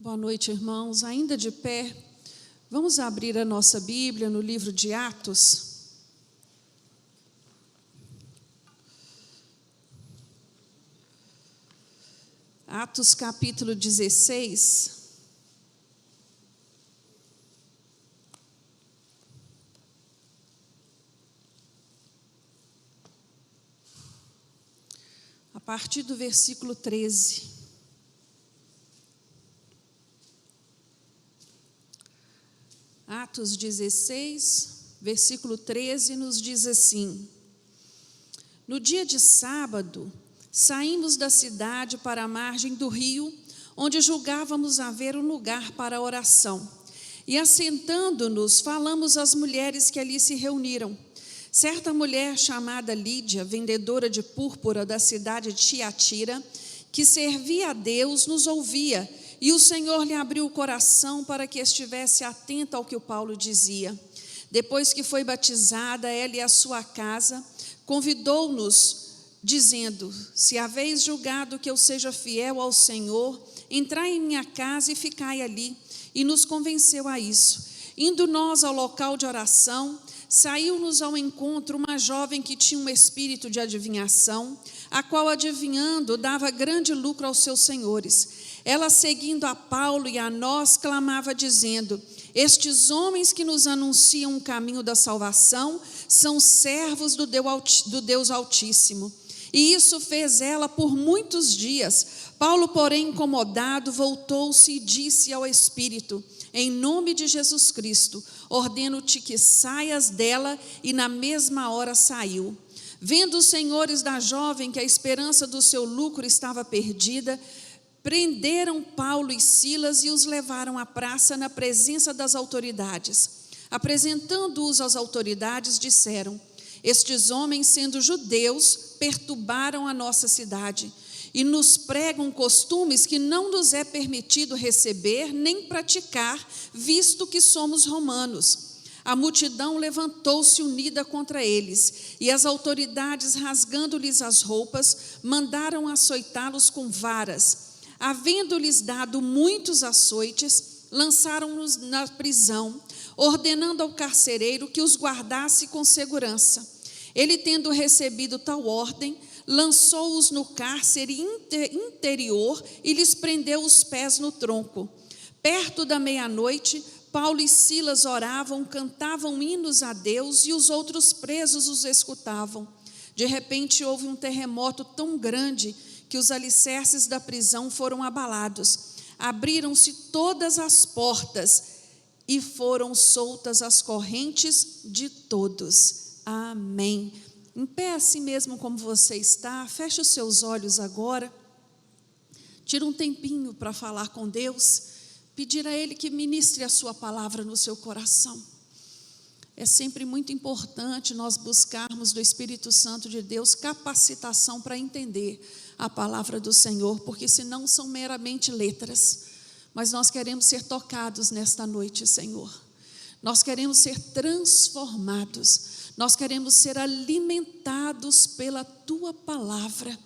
Boa noite, irmãos. Ainda de pé, vamos abrir a nossa Bíblia no livro de Atos. Atos capítulo 16. A partir do versículo 13. Atos 16, versículo 13, nos diz assim: No dia de sábado, saímos da cidade para a margem do rio, onde julgávamos haver um lugar para a oração. E assentando-nos, falamos às mulheres que ali se reuniram. Certa mulher chamada Lídia, vendedora de púrpura da cidade de Tiatira, que servia a Deus, nos ouvia, e o Senhor lhe abriu o coração para que estivesse atenta ao que o Paulo dizia. Depois que foi batizada, ela e a sua casa, convidou-nos, dizendo: Se haveis julgado que eu seja fiel ao Senhor, entrai em minha casa e ficai ali. E nos convenceu a isso. Indo nós ao local de oração, saiu-nos ao encontro uma jovem que tinha um espírito de adivinhação, a qual, adivinhando, dava grande lucro aos seus senhores. Ela, seguindo a Paulo e a nós, clamava dizendo: Estes homens que nos anunciam o caminho da salvação são servos do Deus Altíssimo. E isso fez ela por muitos dias. Paulo, porém, incomodado, voltou-se e disse ao Espírito: Em nome de Jesus Cristo, ordeno-te que saias dela, e na mesma hora saiu. Vendo os senhores da jovem que a esperança do seu lucro estava perdida, prenderam Paulo e Silas e os levaram à praça na presença das autoridades. Apresentando-os às autoridades, disseram: Estes homens, sendo judeus, perturbaram a nossa cidade e nos pregam costumes que não nos é permitido receber nem praticar, visto que somos romanos. A multidão levantou-se unida contra eles, e as autoridades, rasgando-lhes as roupas, mandaram açoitá-los com varas. Havendo-lhes dado muitos açoites, lançaram-nos na prisão, ordenando ao carcereiro que os guardasse com segurança. Ele, tendo recebido tal ordem, lançou-os no cárcere interior e lhes prendeu os pés no tronco. Perto da meia-noite, Paulo e Silas oravam, cantavam hinos a Deus, e os outros presos os escutavam. De repente houve um terremoto tão grande que os alicerces da prisão foram abalados. Abriram-se todas as portas e foram soltas as correntes de todos. Amém. Em pé, assim mesmo como você está, feche os seus olhos agora. Tira um tempinho para falar com Deus, pedir a Ele que ministre a sua palavra no seu coração. É sempre muito importante nós buscarmos do Espírito Santo de Deus capacitação para entender a palavra do Senhor, porque senão são meramente letras. Mas nós queremos ser tocados nesta noite, Senhor. Nós queremos ser transformados. Nós queremos ser alimentados pela Tua palavra.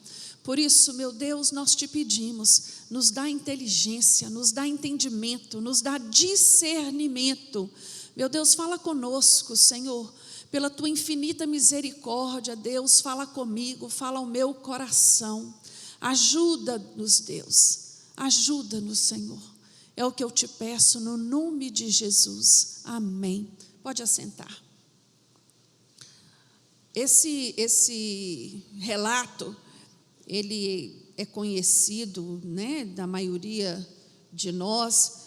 Por isso, meu Deus, nós te pedimos, nos dá inteligência, nos dá entendimento, nos dá discernimento. Meu Deus, fala conosco, Senhor, pela Tua infinita misericórdia, Deus, fala comigo, fala ao meu coração. Ajuda-nos, Deus, ajuda-nos, Senhor. É o que eu te peço no nome de Jesus. Amém. Pode assentar. Esse relato, ele é conhecido, né, da maioria de nós.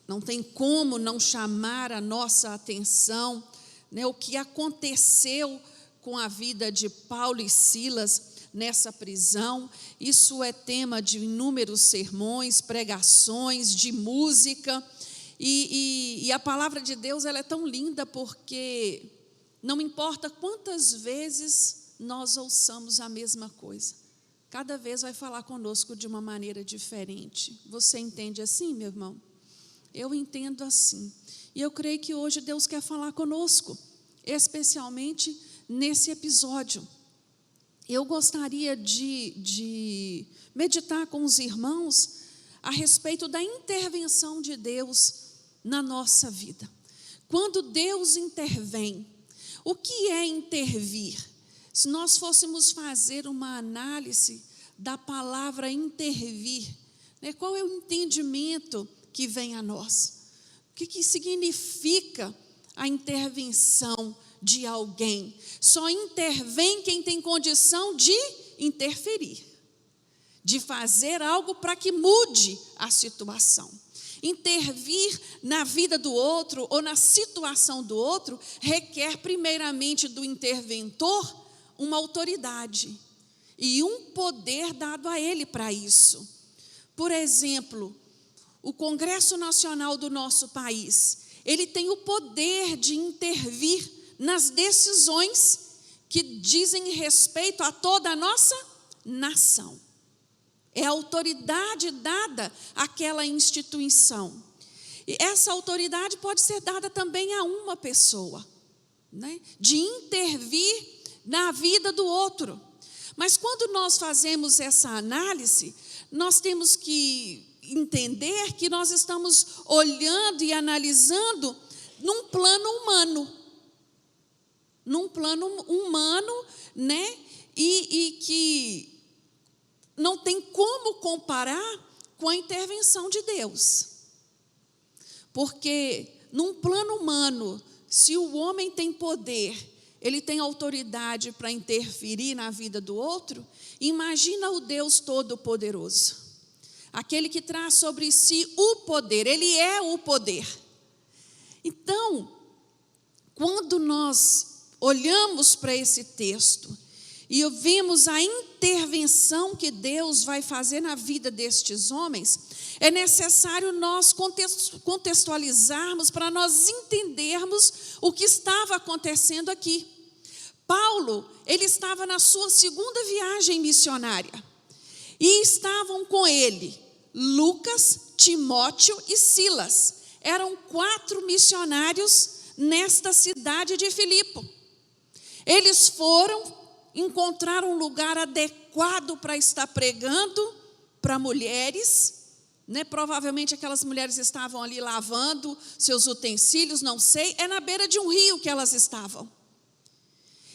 Não tem como não chamar a nossa atenção, né, o que aconteceu com a vida de Paulo e Silas nessa prisão. Isso é tema de inúmeros sermões, pregações, de música, e a palavra de Deus, ela é tão linda, porque não importa quantas vezes nós ouçamos a mesma coisa, cada vez vai falar conosco de uma maneira diferente. Você entende assim, meu irmão? Eu entendo assim, e eu creio que hoje Deus quer falar conosco, especialmente nesse episódio. Eu gostaria de meditar com os irmãos a respeito da intervenção de Deus na nossa vida. Quando Deus intervém, o que é intervir? Se nós fôssemos fazer uma análise da palavra intervir, né, qual é o entendimento que vem a nós? O que significa a intervenção de alguém? Só intervém quem tem condição de interferir, de fazer algo para que mude a situação. Intervir na vida do outro ou na situação do outro requer primeiramente do interventor uma autoridade e um poder dado a ele para isso. Por exemplo, o Congresso Nacional do nosso país, ele tem o poder de intervir nas decisões que dizem respeito a toda a nossa nação. É a autoridade dada àquela instituição. E essa autoridade pode ser dada também a uma pessoa, né? De intervir na vida do outro. Mas quando nós fazemos essa análise, nós temos que entender que nós estamos olhando e analisando num plano humano. Num plano humano, né? E que não tem como comparar com a intervenção de Deus. Porque num plano humano, se o homem tem poder, ele tem autoridade para interferir na vida do outro, imagina o Deus Todo-Poderoso. Aquele que traz sobre si o poder, ele é o poder. Então, quando nós olhamos para esse texto e vemos a intervenção que Deus vai fazer na vida destes homens, é necessário nós contextualizarmos para nós entendermos o que estava acontecendo aqui. Paulo, ele estava na sua segunda viagem missionária e estavam com ele Lucas, Timóteo e Silas. Eram 4 missionários nesta cidade de Filipe. Eles foram encontrar um lugar adequado para estar pregando para mulheres, né? Provavelmente aquelas mulheres estavam ali lavando seus utensílios, não sei, é na beira de um rio que elas estavam.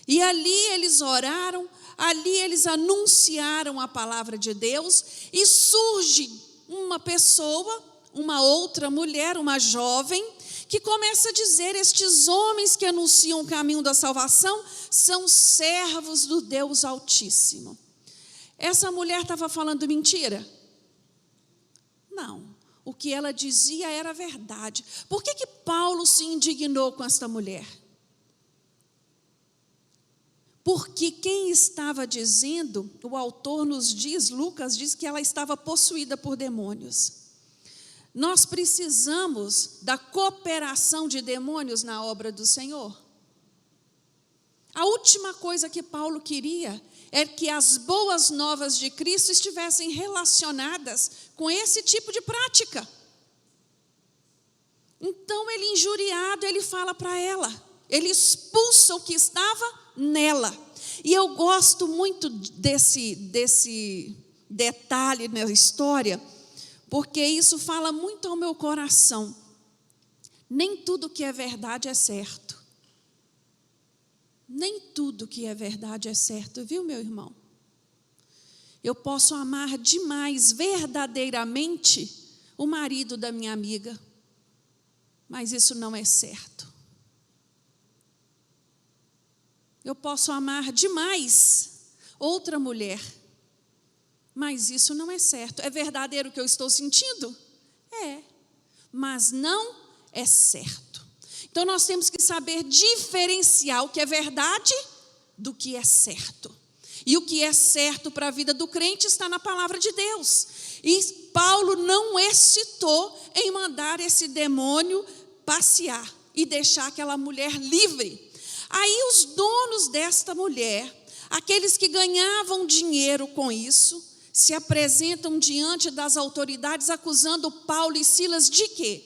E ali eles oraram, ali eles anunciaram a palavra de Deus, e surge uma pessoa, uma outra mulher, uma jovem, que começa a dizer: estes homens que anunciam o caminho da salvação são servos do Deus Altíssimo. Essa mulher estava falando mentira? Não, o que ela dizia era verdade. Por que Paulo se indignou com esta mulher? Porque quem estava dizendo, o autor nos diz, Lucas diz que ela estava possuída por demônios. Nós precisamos da cooperação de demônios na obra do Senhor. A última coisa que Paulo queria é que as boas novas de Cristo estivessem relacionadas com esse tipo de prática. Então ele, injuriado, ele fala para ela, ele expulsa o que estava nela. E eu gosto muito desse detalhe na história, porque isso fala muito ao meu coração. Nem tudo que é verdade é certo. Nem tudo que é verdade é certo, viu, meu irmão? Eu posso amar demais, verdadeiramente, o marido da minha amiga, mas isso não é certo. Eu posso amar demais outra mulher, mas isso não é certo. É verdadeiro o que eu estou sentindo? É, mas não é certo. Então nós temos que saber diferenciar o que é verdade do que é certo. E o que é certo para a vida do crente está na palavra de Deus. E Paulo não hesitou em mandar esse demônio passear e deixar aquela mulher livre. Aí os donos desta mulher, aqueles que ganhavam dinheiro com isso, se apresentam diante das autoridades acusando Paulo e Silas de quê?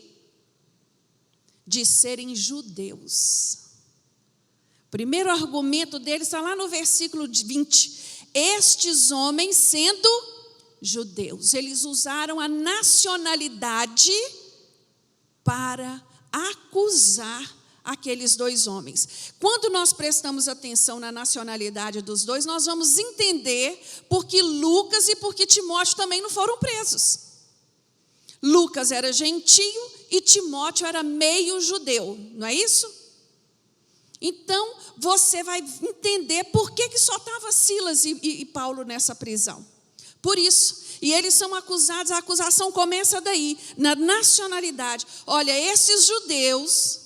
De serem judeus. O primeiro argumento deles está lá no versículo 20. Estes homens, sendo judeus. Eles usaram a nacionalidade para acusar aqueles dois homens. Quando nós prestamos atenção na nacionalidade dos dois, nós vamos entender por que Lucas e por que Timóteo também não foram presos. Lucas era gentio e Timóteo era meio judeu, não é isso? Então, você vai entender por que só estava Silas e Paulo nessa prisão. Por isso, e eles são acusados, a acusação começa daí, na nacionalidade. Olha, esses judeus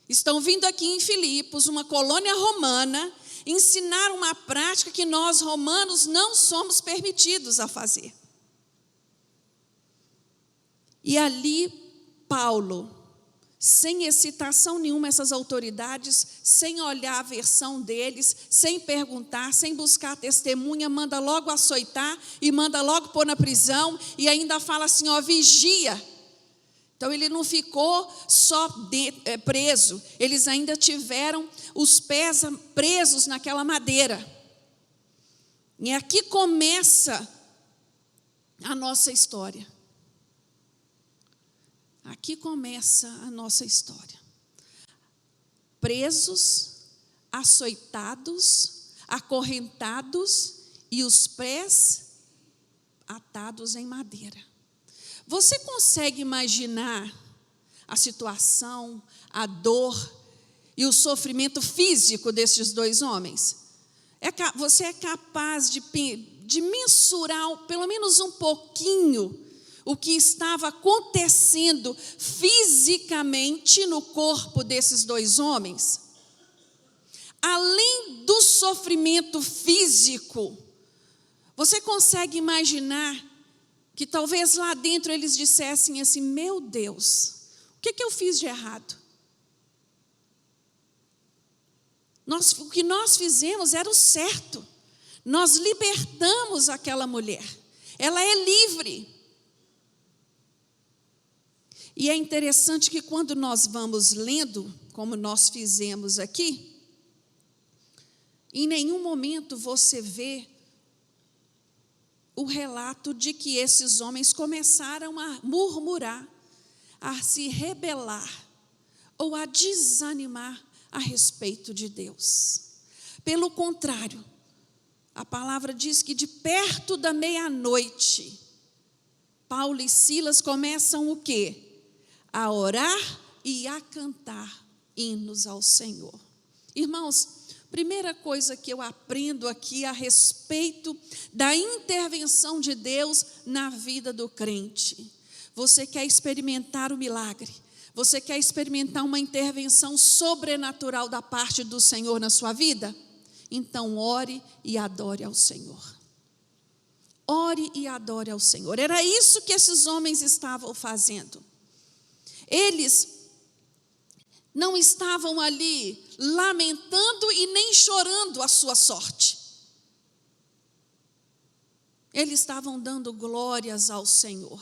estão vindo aqui em Filipos, uma colônia romana, ensinar uma prática que nós romanos não somos permitidos a fazer. E ali, Paulo, sem excitação nenhuma, essas autoridades, sem olhar a versão deles, sem perguntar, sem buscar testemunha, manda logo açoitar e manda logo pôr na prisão e ainda fala assim, ó, vigia. Então ele não ficou só preso, eles ainda tiveram os pés presos naquela madeira. E aqui começa a nossa história. Aqui começa a nossa história. Presos, açoitados, acorrentados e os pés atados em madeira. Você consegue imaginar a situação, a dor e o sofrimento físico desses dois homens? Você é capaz de mensurar, pelo menos um pouquinho, o que estava acontecendo fisicamente no corpo desses dois homens? Além do sofrimento físico, você consegue imaginar que talvez lá dentro eles dissessem assim, meu Deus, o que eu fiz de errado? O que nós fizemos era o certo. Nós libertamos aquela mulher. Ela é livre. E é interessante que quando nós vamos lendo, como nós fizemos aqui, em nenhum momento você vê o relato de que esses homens começaram a murmurar, a se rebelar ou a desanimar a respeito de Deus. Pelo contrário, a palavra diz que de perto da meia-noite, Paulo e Silas começam o quê? A orar e a cantar hinos ao Senhor. Irmãos, primeira coisa que eu aprendo aqui a respeito da intervenção de Deus na vida do crente. Você quer experimentar o milagre? Você quer experimentar uma intervenção sobrenatural da parte do Senhor na sua vida? Então ore e adore ao Senhor. Ore e adore ao Senhor. Era isso que esses homens estavam fazendo. Eles não estavam ali lamentando e nem chorando a sua sorte. Eles estavam dando glórias ao Senhor.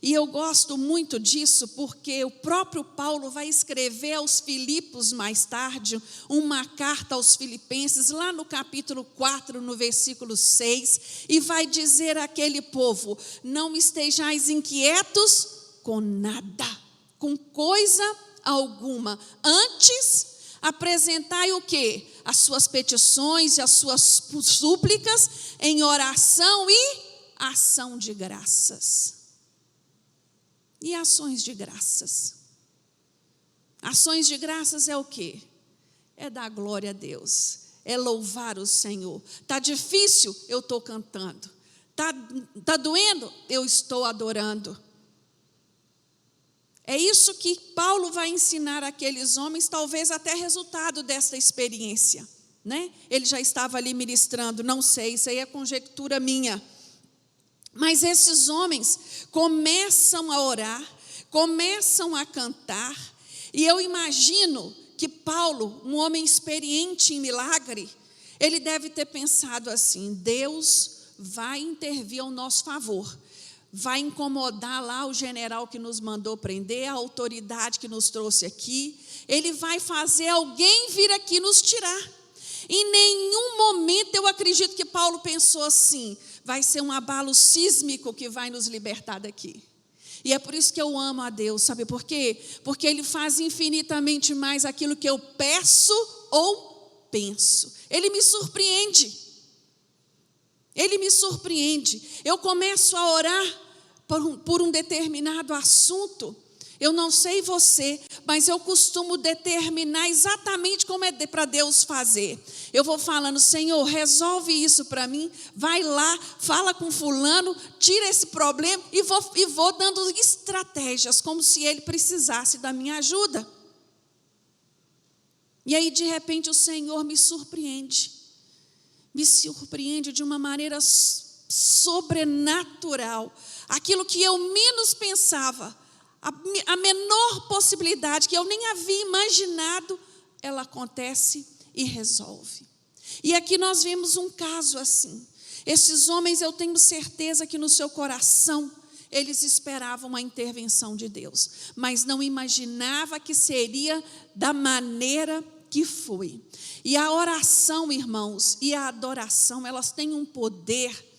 E eu gosto muito disso porque o próprio Paulo vai escrever aos Filipos mais tarde uma carta aos Filipenses, lá no capítulo 4, no versículo 6, e vai dizer àquele povo, não estejais inquietos com nada, com coisa alguma. Antes, apresentai o quê? As suas petições e as suas súplicas em oração e ação de graças. E ações de graças. Ações de graças é o quê? É dar glória a Deus, é louvar o Senhor. Está difícil? Eu estou cantando. Está doendo? Eu estou adorando. É isso que Paulo vai ensinar àqueles homens, talvez até resultado desta experiência, né? Ele já estava ali ministrando, não sei, isso aí é conjectura minha. Mas esses homens começam a orar, começam a cantar, e eu imagino que Paulo, um homem experiente em milagre, ele deve ter pensado assim, Deus vai intervir ao nosso favor. Vai incomodar lá o general que nos mandou prender, a autoridade que nos trouxe aqui. Ele vai fazer alguém vir aqui nos tirar. Em nenhum momento eu acredito que Paulo pensou assim: vai ser um abalo sísmico que vai nos libertar daqui. E é por isso que eu amo a Deus, sabe por quê? Porque Ele faz infinitamente mais aquilo que eu peço ou penso. Ele me surpreende. Ele me surpreende. Eu começo a orar por um determinado assunto. Eu não sei você, mas eu costumo determinar exatamente como é para Deus fazer. Eu vou falando: Senhor, resolve isso para mim. Vai lá, fala com fulano, tira esse problema, e vou dando estratégias, como se ele precisasse da minha ajuda. E aí, de repente, o Senhor me surpreende de uma maneira sobrenatural. Aquilo que eu menos pensava, a menor possibilidade que eu nem havia imaginado, ela acontece e resolve. E aqui nós vemos um caso assim. Esses homens, eu tenho certeza que no seu coração eles esperavam a intervenção de Deus, mas não imaginava que seria da maneira que foi. E a oração, irmãos, e a adoração, elas têm um poder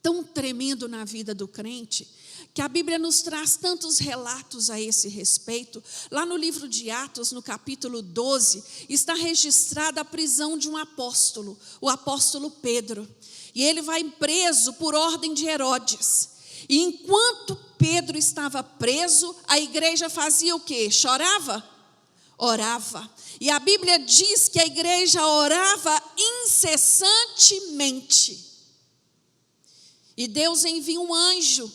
tão tremendo na vida do crente, que a Bíblia nos traz tantos relatos a esse respeito. Lá no livro de Atos, no capítulo 12, está registrada a prisão de um apóstolo, o apóstolo Pedro. E ele vai preso por ordem de Herodes. E enquanto Pedro estava preso, a igreja fazia o quê? Chorava? Orava. E a Bíblia diz que a igreja orava incessantemente. E Deus envia um anjo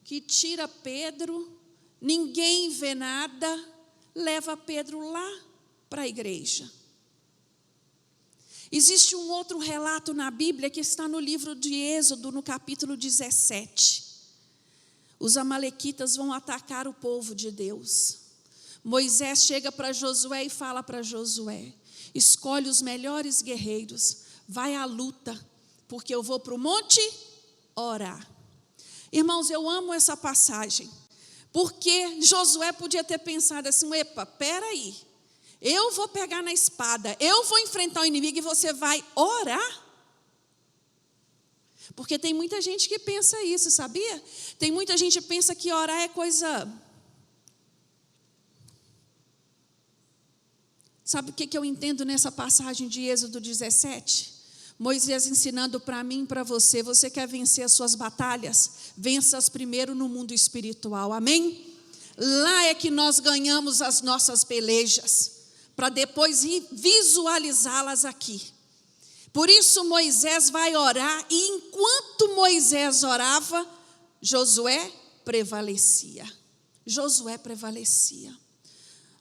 que tira Pedro, ninguém vê nada, leva Pedro lá para a igreja. Existe um outro relato na Bíblia que está no livro de Êxodo, no capítulo 17. Os amalequitas vão atacar o povo de Deus. Moisés chega para Josué e fala para Josué: escolhe os melhores guerreiros, vai à luta, porque eu vou para o monte orar. Irmãos, eu amo essa passagem, porque Josué podia ter pensado assim: epa, peraí, eu vou pegar na espada, eu vou enfrentar o inimigo e você vai orar? Porque tem muita gente que pensa isso, sabia? Tem muita gente que pensa que orar é coisa... Sabe o que eu entendo nessa passagem de Êxodo 17? Moisés ensinando para mim e para você: você quer vencer as suas batalhas? Vença-as primeiro no mundo espiritual, amém? Lá é que nós ganhamos as nossas pelejas, para depois visualizá-las aqui. Por isso Moisés vai orar, e enquanto Moisés orava, Josué prevalecia. Josué prevalecia.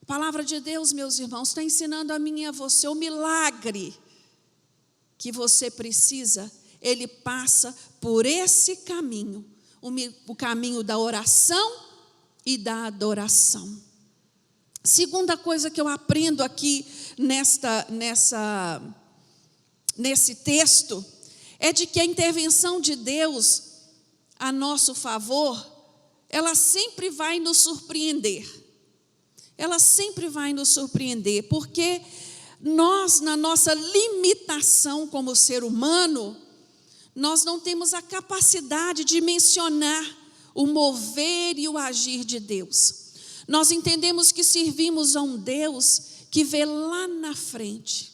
A palavra de Deus, meus irmãos, está ensinando a mim e a você: o milagre que você precisa, ele passa por esse caminho, o caminho da oração e da adoração. Segunda coisa que eu aprendo aqui nesse texto, é de que a intervenção de Deus a nosso favor, ela sempre vai nos surpreender. Ela sempre vai nos surpreender, porque nós, na nossa limitação como ser humano, nós não temos a capacidade de mencionar o mover e o agir de Deus. Nós entendemos que servimos a um Deus que vê lá na frente.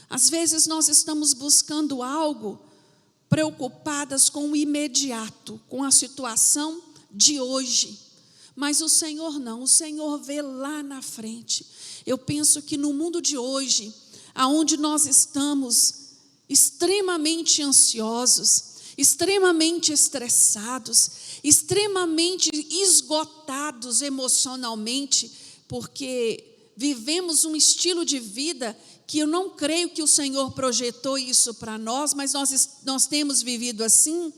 Às vezes nós estamos buscando algo, preocupadas com o imediato, com a situação de hoje. Mas o Senhor não, o Senhor vê lá na frente. Eu penso que no mundo de hoje, aonde nós estamos extremamente ansiosos, extremamente estressados, extremamente esgotados emocionalmente, porque vivemos um estilo de vida que eu não creio que o Senhor projetou isso para nós, mas nós temos vivido assim.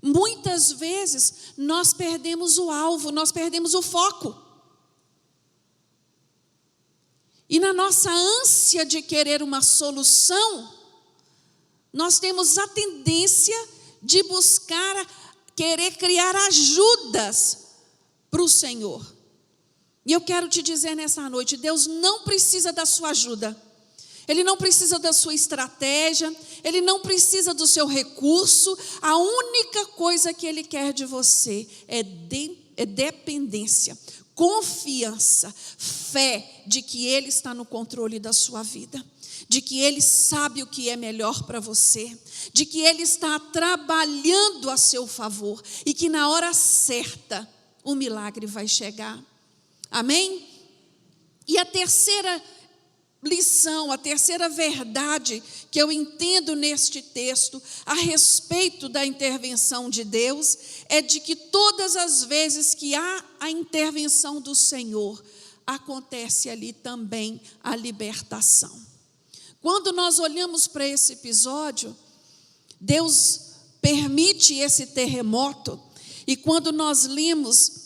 Muitas vezes nós perdemos o alvo, nós perdemos o foco. E na nossa ânsia de querer uma solução, nós temos a tendência de buscar, querer criar ajudas para o Senhor. E eu quero te dizer nessa noite, Deus não precisa da sua ajuda. Ele não precisa da sua estratégia, Ele não precisa do seu recurso. A única coisa que Ele quer de você é dependência, confiança, fé de que Ele está no controle da sua vida, de que Ele sabe o que é melhor para você, de que Ele está trabalhando a seu favor e que na hora certa o milagre vai chegar. Amém? E a terceira lição, a terceira verdade que eu entendo neste texto a respeito da intervenção de Deus é de que todas as vezes que há a intervenção do Senhor, acontece ali também a libertação. Quando nós olhamos para esse episódio, Deus permite esse terremoto, e quando nós lemos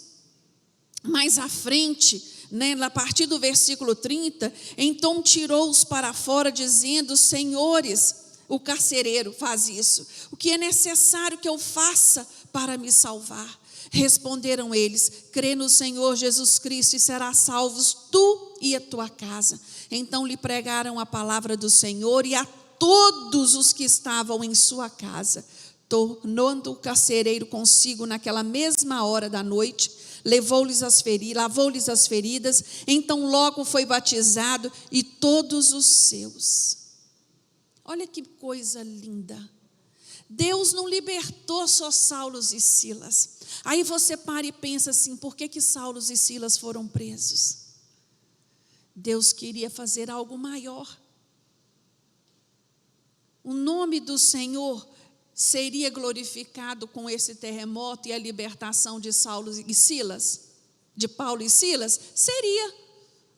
mais à frente, a partir do versículo 30, então tirou-os para fora, dizendo: senhores, o carcereiro faz isso, o que é necessário que eu faça para me salvar? Responderam eles: crê no Senhor Jesus Cristo e serás salvos tu e a tua casa. Então lhe pregaram a palavra do Senhor e a todos os que estavam em sua casa. Tornando o carcereiro consigo naquela mesma hora da noite, lavou-lhes as feridas, então logo foi batizado e todos os seus. Olha que coisa linda. Deus não libertou só Saulo e Silas. Aí você para e pensa assim: por que Saulo e Silas foram presos? Deus queria fazer algo maior. O nome do Senhor seria glorificado com esse terremoto e a libertação de Saulo e Silas, de Paulo e Silas, seria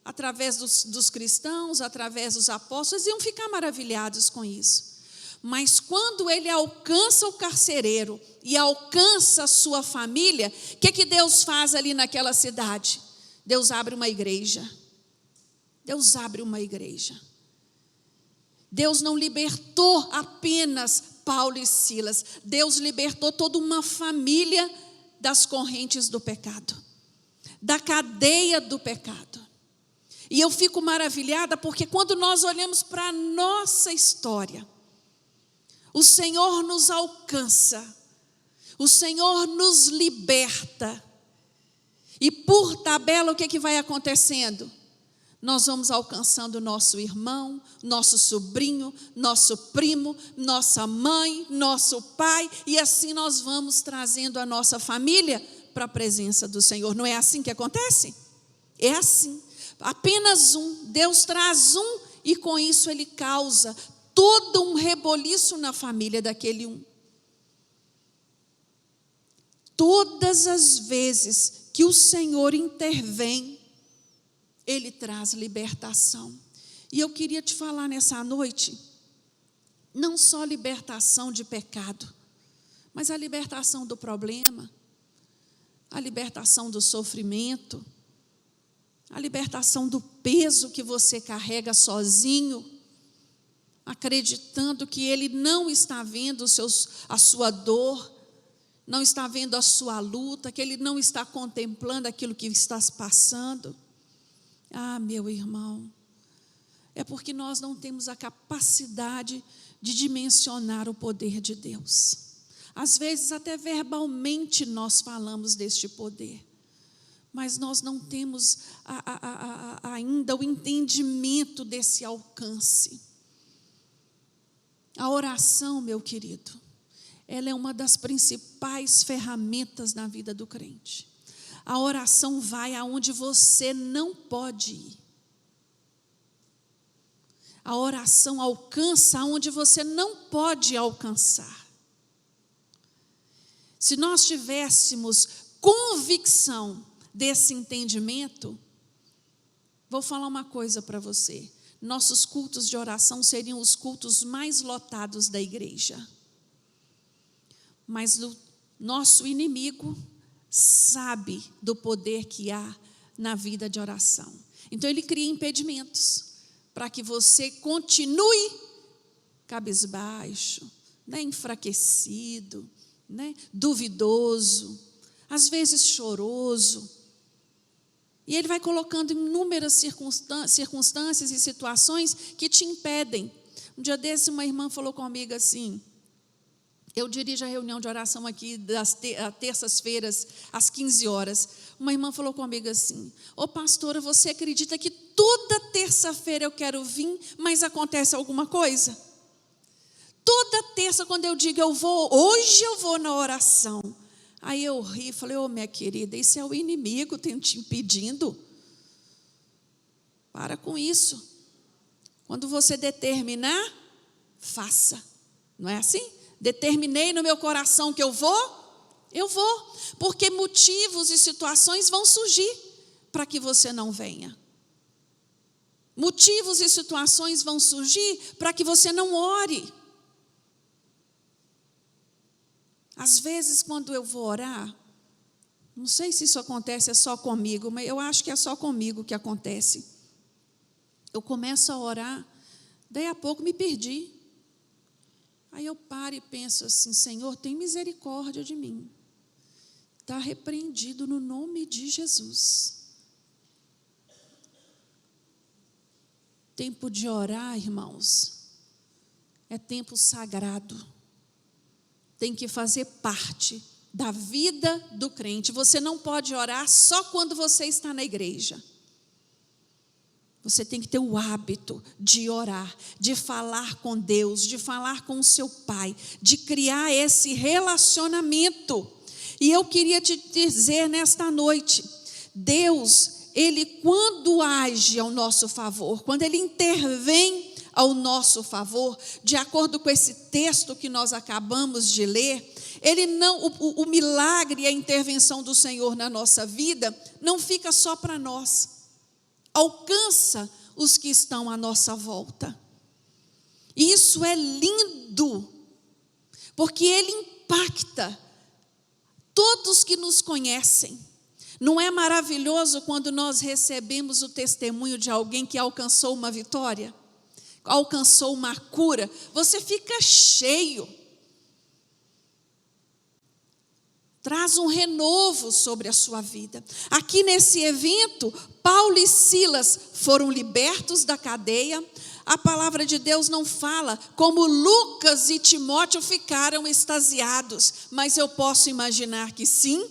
através dos cristãos, através dos apóstolos, iam ficar maravilhados com isso. Mas quando ele alcança o carcereiro e alcança a sua família, o que Deus faz ali naquela cidade? Deus abre uma igreja. Deus abre uma igreja. Deus não libertou apenas Paulo e Silas, Deus libertou toda uma família das correntes do pecado, da cadeia do pecado. E eu fico maravilhada porque quando nós olhamos para a nossa história, o Senhor nos alcança, o Senhor nos liberta, e por tabela o que vai acontecendo? Nós vamos alcançando nosso irmão, nosso sobrinho, nosso primo, nossa mãe, nosso pai, e assim nós vamos trazendo a nossa família para a presença do Senhor. Não é assim que acontece? É assim. Apenas Deus traz e com isso Ele causa todo um reboliço na família daquele um. Todas as vezes que o Senhor intervém, Ele traz libertação. E eu queria te falar nessa noite, não só libertação de pecado, mas a libertação do problema, a libertação do sofrimento, a libertação do peso que você carrega sozinho, acreditando que Ele não está vendo a sua dor, não está vendo a sua luta, que Ele não está contemplando aquilo que está se passando. Ah, meu irmão, é porque nós não temos a capacidade de dimensionar o poder de Deus. Às vezes até verbalmente nós falamos deste poder, mas nós não temos ainda o entendimento desse alcance. A oração, meu querido, ela é uma das principais ferramentas na vida do crente. A oração vai aonde você não pode ir. A oração alcança aonde você não pode alcançar. Se nós tivéssemos convicção desse entendimento, vou falar uma coisa para você. Nossos cultos de oração seriam os cultos mais lotados da igreja. Mas o nosso inimigo sabe do poder que há na vida de oração. Então ele cria impedimentos para que você continue cabisbaixo, enfraquecido, duvidoso, às vezes choroso. E Ele vai colocando inúmeras circunstâncias e situações que te impedem. Um dia desse, uma irmã falou comigo assim, eu dirijo a reunião de oração aqui das terças-feiras, às 15 horas. Uma irmã falou comigo assim, pastora, você acredita que toda terça-feira eu quero vir, mas acontece alguma coisa? Toda terça, quando eu digo hoje eu vou na oração. Aí eu ri e falei, minha querida, isso é o inimigo te impedindo. Para com isso. Quando você determinar, faça. Não é assim? Determinei no meu coração que eu vou. Porque motivos e situações vão surgir para que você não venha. Motivos e situações vão surgir para que você não ore. Às vezes, quando eu vou orar, não sei se isso acontece só comigo, mas eu acho que é só comigo que acontece. Eu começo a orar, daí a pouco me perdi. Aí eu paro e penso assim, Senhor, tem misericórdia de mim. Está repreendido no nome de Jesus. Tempo de orar, irmãos, é tempo sagrado. Tem que fazer parte da vida do crente. Você não pode orar só quando você está na igreja. Você tem que ter o hábito de orar, de falar com Deus, de falar com o seu Pai, de criar esse relacionamento. E eu queria te dizer nesta noite, Deus, Ele quando age ao nosso favor, quando Ele intervém ao nosso favor, de acordo com esse texto que nós acabamos de ler, o milagre e a intervenção do Senhor na nossa vida não fica só para nós. Alcança os que estão à nossa volta. E isso é lindo, porque Ele impacta todos que nos conhecem. Não é maravilhoso quando nós recebemos o testemunho de alguém que alcançou uma vitória, alcançou uma cura? Você fica cheio. Traz um renovo sobre a sua vida. Aqui nesse evento, Paulo e Silas foram libertos da cadeia. A palavra de Deus não fala como Lucas e Timóteo ficaram extasiados, mas eu posso imaginar que sim,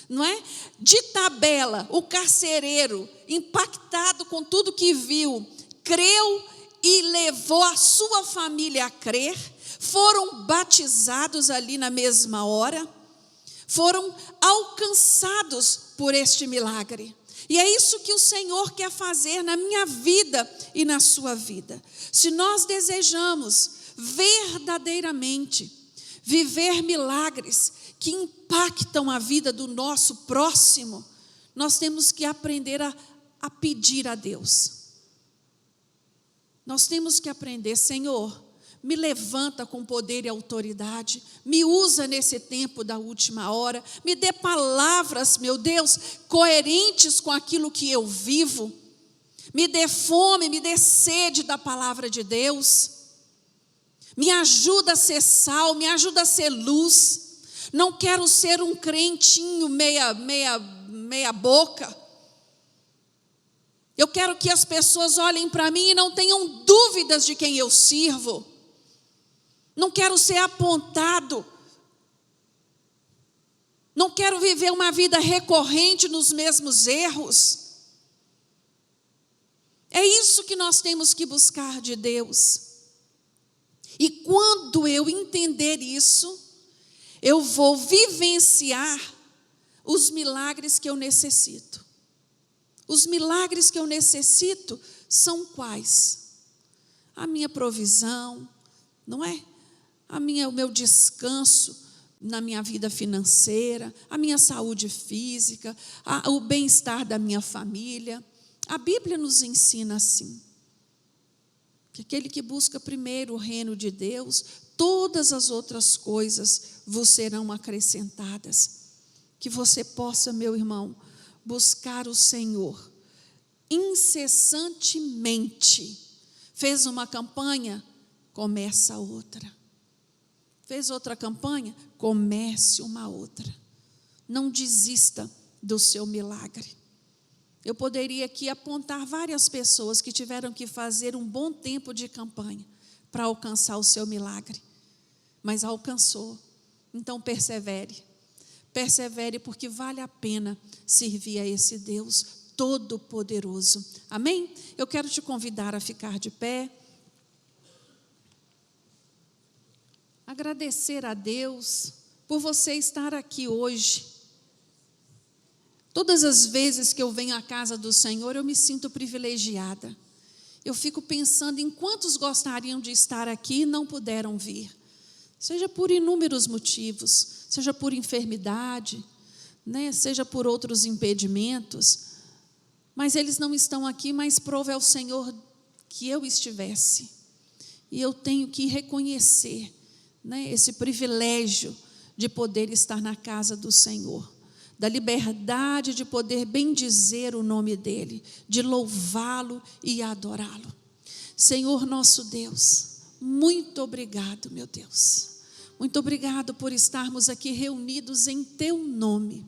não é? De tabela, o carcereiro, impactado com tudo que viu, creu e levou a sua família a crer, foram batizados ali na mesma hora, foram alcançados por este milagre. E é isso que o Senhor quer fazer na minha vida e na sua vida. Se nós desejamos verdadeiramente viver milagres que impactam a vida do nosso próximo, nós temos que aprender a pedir a Deus. Nós temos que aprender, Senhor, me levanta com poder e autoridade, me usa nesse tempo da última hora, me dê palavras, meu Deus, coerentes com aquilo que eu vivo, me dê fome, me dê sede da palavra de Deus, me ajuda a ser sal, me ajuda a ser luz. Não quero ser um crentinho meia boca. Eu quero que as pessoas olhem para mim e não tenham dúvidas de quem eu sirvo. Não quero ser apontado. Não quero viver uma vida recorrente nos mesmos erros. É isso que nós temos que buscar de Deus. E quando eu entender isso, eu vou vivenciar os milagres que eu necessito. Os milagres que eu necessito são quais? A minha provisão, não é? O meu descanso na minha vida financeira, a minha saúde física, o bem-estar da minha família. A Bíblia nos ensina assim, que aquele que busca primeiro o reino de Deus, todas as outras coisas vos serão acrescentadas. Que você possa, meu irmão, buscar o Senhor incessantemente. Fez uma campanha, começa outra. Fez outra campanha, comece uma outra. Não desista do seu milagre. Eu poderia aqui apontar várias pessoas que tiveram que fazer um bom tempo de campanha para alcançar o seu milagre, mas alcançou. Então persevere, porque vale a pena servir a esse Deus Todo-Poderoso. Amém? Eu quero te convidar a ficar de pé, agradecer a Deus por você estar aqui hoje. Todas as vezes que eu venho à casa do Senhor, eu me sinto privilegiada. Eu fico pensando em quantos gostariam de estar aqui e não puderam vir. Seja por inúmeros motivos, seja por enfermidade, né? Seja por outros impedimentos. Mas eles não estão aqui, mas prova ao Senhor que eu estivesse. E eu tenho que reconhecer, né, esse privilégio de poder estar na casa do Senhor, da liberdade de poder bendizer o nome dEle, de louvá-lo e adorá-lo. Senhor nosso Deus, muito obrigado, meu Deus. Muito obrigado por estarmos aqui reunidos em Teu nome.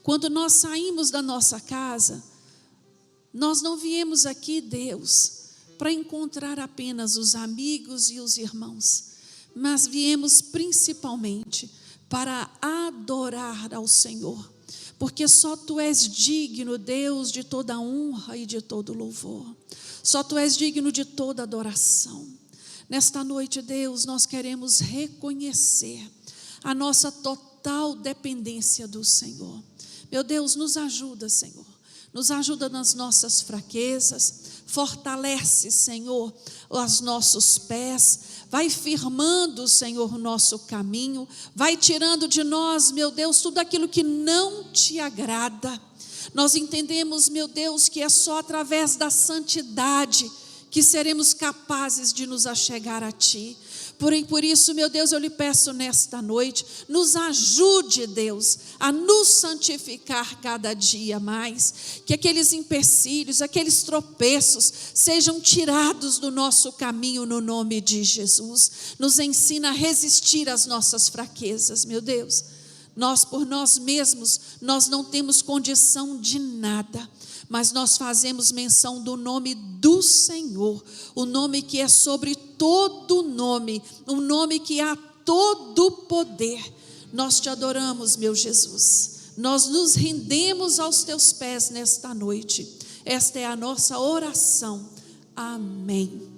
Quando nós saímos da nossa casa, nós não viemos aqui, Deus, para encontrar apenas os amigos e os irmãos, mas viemos principalmente para adorar ao Senhor, porque só Tu és digno, Deus, de toda honra e de todo louvor. Só Tu és digno de toda adoração. Nesta noite, Deus, nós queremos reconhecer a nossa total dependência do Senhor. Meu Deus, nos ajuda, Senhor. Nos ajuda nas nossas fraquezas. Fortalece, Senhor, os nossos pés. Vai firmando, Senhor, o nosso caminho. Vai tirando de nós, meu Deus, tudo aquilo que não Te agrada. Nós entendemos, meu Deus, que é só através da santidade que seremos capazes de nos achegar a Ti. Porém, por isso, meu Deus, eu lhe peço nesta noite, nos ajude, Deus, a nos santificar cada dia mais, que aqueles empecilhos, aqueles tropeços sejam tirados do nosso caminho no nome de Jesus. Nos ensina a resistir às nossas fraquezas, meu Deus. Nós, por nós mesmos, nós não temos condição de nada, mas nós fazemos menção do nome do Senhor, o nome que é sobre todo nome, um nome que há todo poder. Nós Te adoramos, meu Jesus, nós nos rendemos aos Teus pés nesta noite. Esta é a nossa oração. Amém.